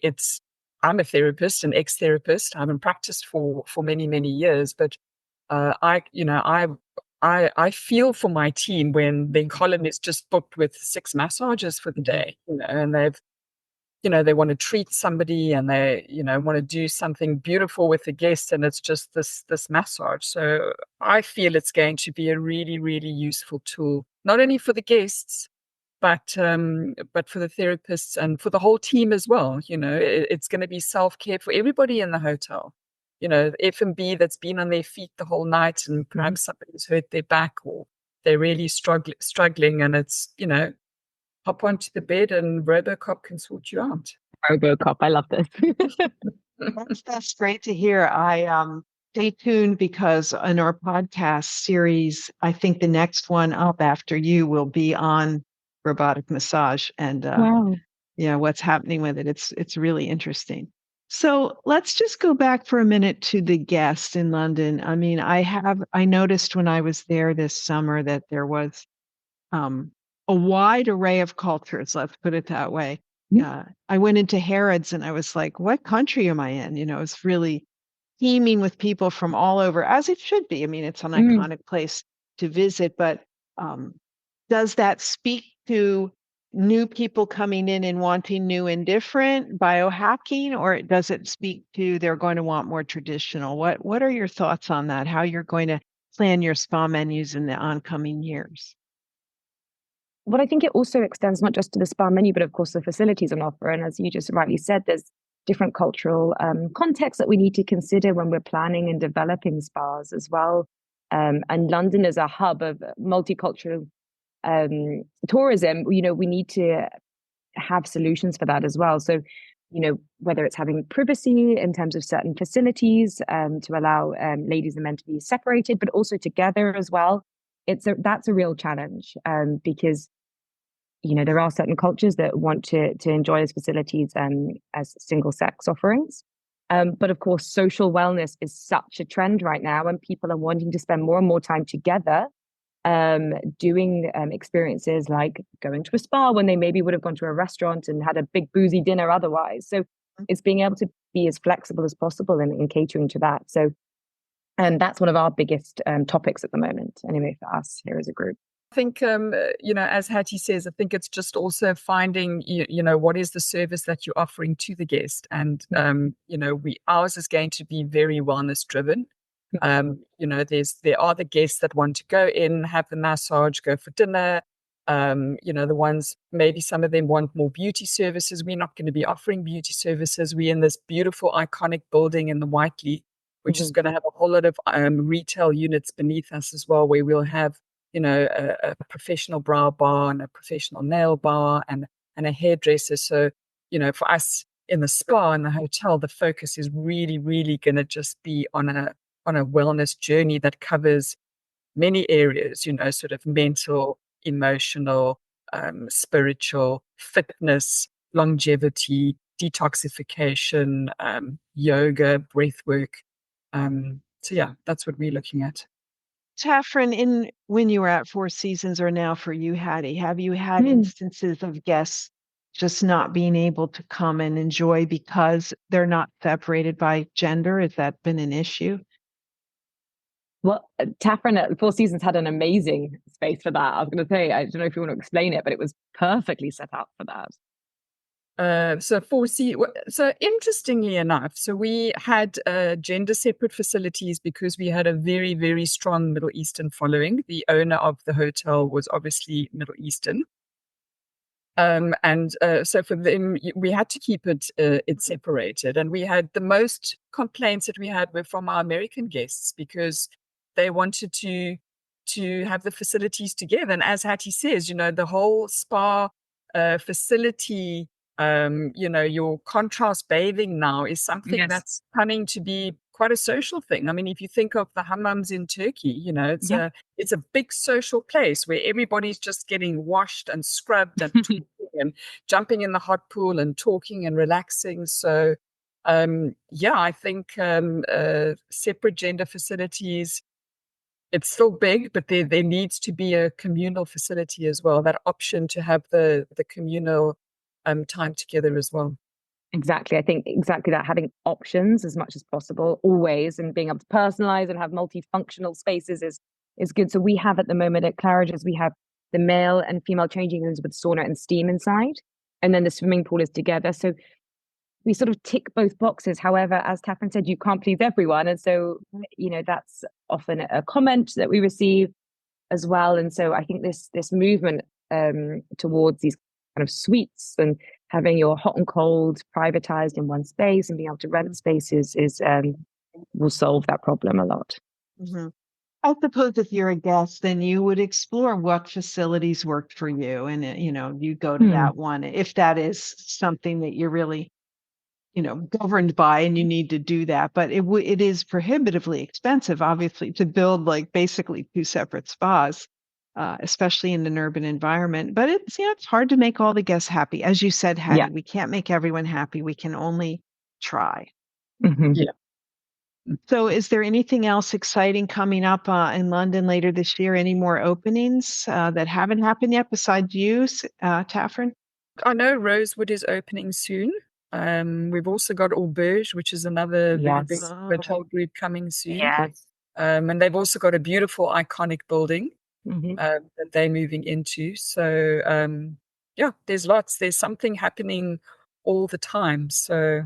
Speaker 3: I'm a therapist, an ex-therapist. I haven't practiced for many, many years, but I feel for my team when the column is just booked with 6 massages for the day, you know, and they want to treat somebody and they, you know, want to do something beautiful with the guest, and it's just this massage. So I feel it's going to be a really, really useful tool, not only for the guests, but for the therapists and for the whole team as well. You know, it's going to be self-care for everybody in the hotel. You know, F&B that's been on their feet the whole night and perhaps somebody's hurt their back or they're really struggling, and it's, you know, hop onto the bed and Robocop can sort you out.
Speaker 2: Robocop, I love this.
Speaker 1: That's great to hear. Stay tuned, because in our podcast series, I think the next one up after you will be on robotic massage and
Speaker 2: Wow.
Speaker 1: yeah, what's happening with it. It's really interesting. So let's just go back for a minute to the guests in London. I mean, I noticed when I was there this summer that there was a wide array of cultures, let's put it that way. I went into Harrods and I was like, what country am I in? You know, it's really teeming with people from all over, as it should be. I mean, it's an iconic place to visit, but does that speak to new people coming in and wanting new and different biohacking, or does it speak to they're going to want more traditional? What are your thoughts on that? How you're going to plan your spa menus in the oncoming years?
Speaker 2: What I think it also extends not just to the spa menu, but of course the facilities on offer. And as you just rightly said, there's different cultural contexts that we need to consider when we're planning and developing spas as well. And London is a hub of multicultural tourism. You know, we need to have solutions for that as well. So, you know, whether it's having privacy in terms of certain facilities to allow ladies and men to be separated, but also together as well. That's a real challenge because, you know, there are certain cultures that want to enjoy those facilities as single sex offerings. But of course, social wellness is such a trend right now, and people are wanting to spend more and more time together doing experiences like going to a spa when they maybe would have gone to a restaurant and had a big boozy dinner otherwise. So it's being able to be as flexible as possible in catering to that. So that's one of our biggest topics at the moment, anyway, for us here as a group.
Speaker 3: I think, you know, as Hattie says, I think it's just also finding, you know, what is the service that you're offering to the guest. And, you know, ours is going to be very wellness driven. You know, there are the guests that want to go in, have the massage, go for dinner. You know, the ones, maybe some of them want more beauty services. We're not going to be offering beauty services. We're in this beautiful, iconic building in the Whiteley, which is going to have a whole lot of retail units beneath us as well, where we'll have, you know, a professional brow bar and a professional nail bar and a hairdresser. So, you know, for us, in the spa and the hotel, the focus is really, really going to just be on a wellness journey that covers many areas, sort of mental, emotional, spiritual, fitness, longevity, detoxification, yoga, breath work. So yeah, that's what we're looking at.
Speaker 1: Taffrin, when you were at Four Seasons or now for you, Hattie, have you had instances of guests just not being able to come and enjoy because they're not separated by gender? Has that been an issue?
Speaker 2: Well, Taffrin at Four Seasons had an amazing space for that. I was going to say, I don't know if you want to explain it, but it was perfectly set up for that.
Speaker 3: So interestingly enough, so we had gender separate facilities because we had a very, very strong Middle Eastern following. The owner of the hotel was obviously Middle Eastern. So for them, we had to keep it separated. And we had the most complaints that we had were from our American guests because they wanted to have the facilities together. And as Hattie says, the whole spa facility, your contrast bathing now is something that's coming to be quite a social thing. I mean, if you think of the hammams in Turkey, it's a big social place where everybody's just getting washed and scrubbed and talking and jumping in the hot pool and talking and relaxing. So, I think separate gender facilities, it's still big, but there needs to be a communal facility as well, that option to have the communal time together as well.
Speaker 2: Exactly. I think exactly that, having options as much as possible always, and being able to personalize and have multifunctional spaces is good. So we have at the moment at Claridge's, we have the male and female changing rooms with sauna and steam inside, and then the swimming pool is together. So we sort of tick both boxes. However, as Taffrin said, you can't please everyone. And so, that's often a comment that we receive as well. And so I think this movement towards these kind of suites and having your hot and cold privatized in one space and being able to rent spaces will solve that problem a lot.
Speaker 1: Mm-hmm. I suppose if you're a guest, then you would explore what facilities worked for you, and you go to that one if that is something that you're really governed by and you need to do that. But it is prohibitively expensive, obviously, to build like basically two separate spas, especially in an urban environment. But it's hard to make all the guests happy. As you said, Hattie, we can't make everyone happy. We can only try.
Speaker 2: Mm-hmm.
Speaker 3: Yeah.
Speaker 1: So is there anything else exciting coming up in London later this year? Any more openings that haven't happened yet besides you, Taffrin?
Speaker 3: I know Rosewood is opening soon. We've also got Auberge, which is another very big hotel group coming soon.
Speaker 2: Yes.
Speaker 3: And they've also got a beautiful, iconic building that they're moving into. So, there's lots. There's something happening all the time. So,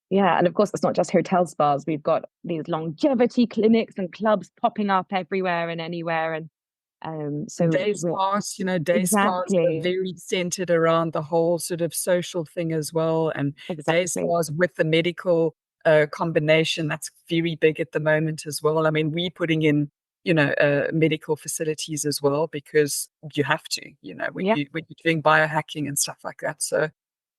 Speaker 2: yeah, and of course, it's not just hotel spas. We've got these longevity clinics and clubs popping up everywhere and anywhere. And so
Speaker 3: day spas, day spas are very centered around the whole sort of social thing as well. And day spas with the medical combination, that's very big at the moment as well. I mean, we're putting in, medical facilities as well, because you have to, when you're doing biohacking and stuff like that. So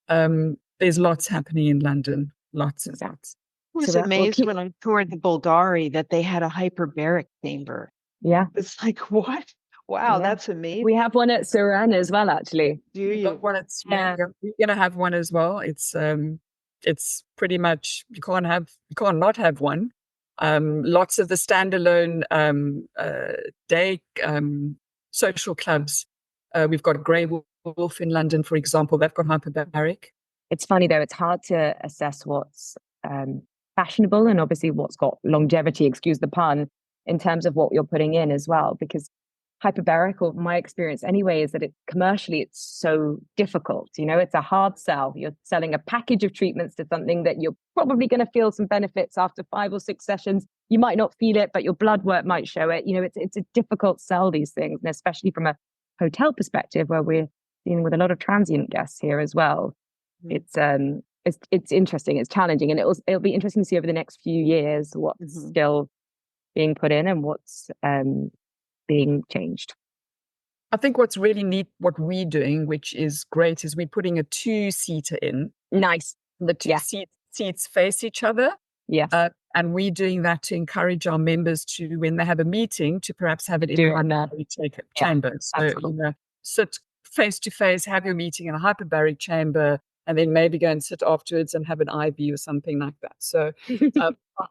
Speaker 3: there's lots happening in London. Lots and lots.
Speaker 1: I was amazed when I toured the Bulgari that they had a hyperbaric chamber.
Speaker 2: Yeah.
Speaker 1: It's like, what? Wow, that's amazing.
Speaker 2: We have one at Suran as well, actually.
Speaker 1: Do you?
Speaker 3: Got one at We're going to have one as well. It's pretty much, you can't not have one. Lots of the standalone day social clubs. We've got Grey Wolf in London, for example. They've got hyperbaric.
Speaker 2: It's funny, though, it's hard to assess what's fashionable and obviously what's got longevity, excuse the pun, in terms of what you're putting in as well. Because hyperbaric, or my experience anyway, is that commercially it's so difficult. It's a hard sell. You're selling a package of treatments to something that you're probably going to feel some benefits after 5 or 6 sessions. You might not feel it, but your blood work might show it. It's a difficult sell, these things, and especially from a hotel perspective, where we're dealing with a lot of transient guests here as well. It's interesting, it's challenging, and it'll be interesting to see over the next few years what's still being put in and what's being changed.
Speaker 3: I think what's really neat, what we're doing, which is great, is we're putting a 2-seater in.
Speaker 2: Nice.
Speaker 3: The two
Speaker 2: Yeah.
Speaker 3: seats face each other.
Speaker 2: Yes.
Speaker 3: And we're doing that to encourage our members to, when they have a meeting, to perhaps have it in
Speaker 2: Do
Speaker 3: the
Speaker 2: it in there.
Speaker 3: hyperbaric
Speaker 2: Yeah,
Speaker 3: chamber. So,
Speaker 2: absolutely.
Speaker 3: sit face to face, have your meeting in a hyperbaric chamber, and then maybe go and sit afterwards and have an IV or something like that. So,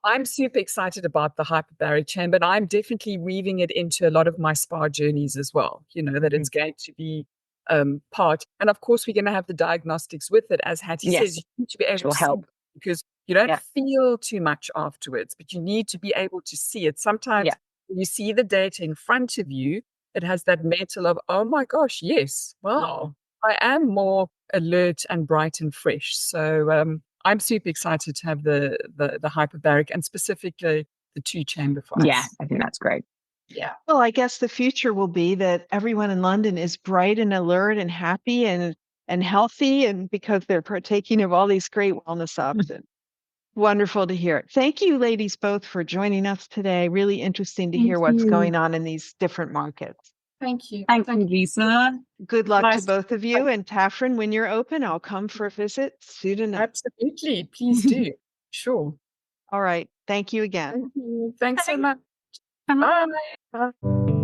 Speaker 3: I'm super excited about the hyperbaric chamber, and I'm definitely weaving it into a lot of my spa journeys as well. That it's going to be part. And of course, we're going to have the diagnostics with it. As Hattie
Speaker 2: Yes,
Speaker 3: says, you need to be able
Speaker 2: which will
Speaker 3: to see
Speaker 2: help.
Speaker 3: it, because you don't
Speaker 2: Yeah.
Speaker 3: feel too much afterwards, but you need to be able to see it. Sometimes
Speaker 2: Yeah.
Speaker 3: when you see the data in front of you, it has that mental of, oh my gosh, yes, wow, I am more alert and bright and fresh. So I'm super excited to have the hyperbaric, and specifically the 2-chamber for us.
Speaker 2: Yeah, I think that's great.
Speaker 3: Yeah.
Speaker 1: Well, I guess the future will be that everyone in London is bright and alert and happy and healthy, and because they're partaking of all these great wellness options. Wonderful to hear. Thank you, ladies, both for joining us today. Really interesting to hear what's going on in these different markets.
Speaker 3: Thank you.
Speaker 2: Thank you, Lisa.
Speaker 1: Good luck
Speaker 3: Nice
Speaker 1: to both of you. And Taffrin, when you're open, I'll come for a visit soon enough.
Speaker 3: Absolutely. Please do. Sure.
Speaker 1: All right. Thank you again.
Speaker 3: Thank you. Thanks so much. Bye. Bye.